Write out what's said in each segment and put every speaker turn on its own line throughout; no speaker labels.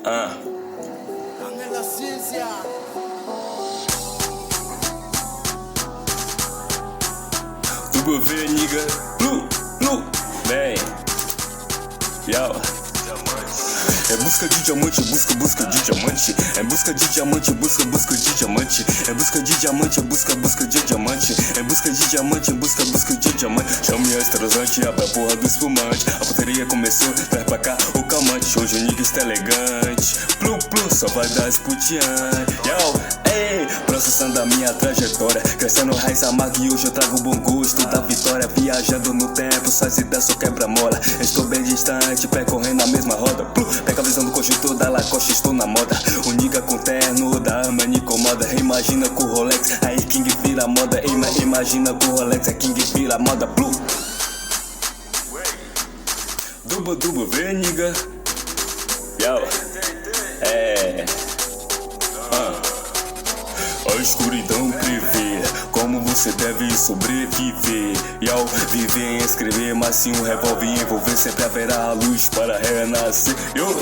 En la ciencia.
W, nigga. Blue. Bem. Yo. Em busca de diamante, busca de diamante. Em busca de diamante, busca de diamante. Em busca de diamante, busca de diamante. Em busca de diamante, busca de diamante. Chame a extravasante, abre a porra do espumante. A bateria começou, traz pra cá o calmante. Hoje o nigga está elegante. Plu, só vai dar esputeante. Yo, ei, processando a minha trajetória. Crescendo raiz amarga e hoje eu trago o bom gosto da vitória. Viajando no tempo, suas ideias só quebra-mola. Estou bem distante, percorrendo a mesma roda. Pega a visão do conjunto da Lacoste, estou na moda. O nigga com terno da arma me incomoda. Imagina com o Rolex, aí King vira moda. Imagina com o Rolex, aí King vira moda. W, nigga. Yo. A escuridão prevê como você deve sobreviver. E ao viver em escrever, mas se um revólver envolver, sempre haverá a luz para renascer. Eu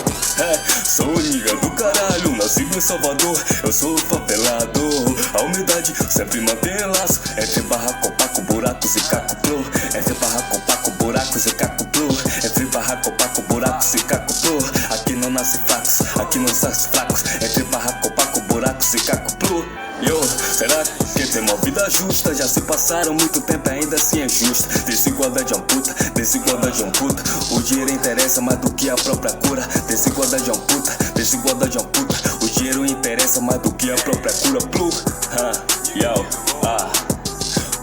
sou o nigga do caralho, nascido em Salvador, eu sou favelador. A humildade sempre mantém laço entre barraco, opaco, buracos e caco pro. Entre barraco, opaco, buracos e caco pro. Entre barraco, opaco, buracos e caco pro. Aqui não nasce fracos, aqui não nasce fracos. Entre barraco, opaco, buracos e caco pro. Yo, será que tem uma vida justa? Já se passaram muito tempo, ainda assim é justa. Desigualdade é um puta, desigualdade é um puta. O dinheiro interessa mais do que a própria cura. Desigualdade é um puta, desigualdade é um puta. O dinheiro interessa mais do que a própria cura. Blue, yo,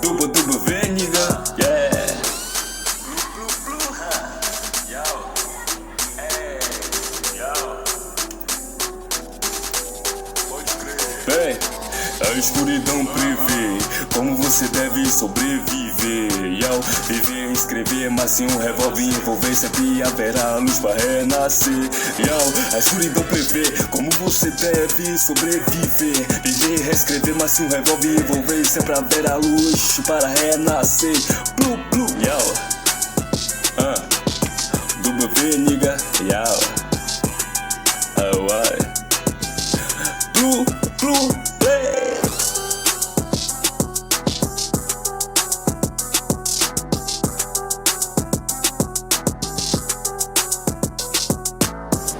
W, nigga, yeah. Bem, a escuridão prevê como você deve sobreviver. E ao viver e escrever, mas se um revólver envolver, sempre haverá luz para renascer. E ao a escuridão prevê como você deve sobreviver. Viver e reescrever, mas se um revólver envolver, sempre haverá luz para renascer. Blue, yo. W, nigga, yo. Blue.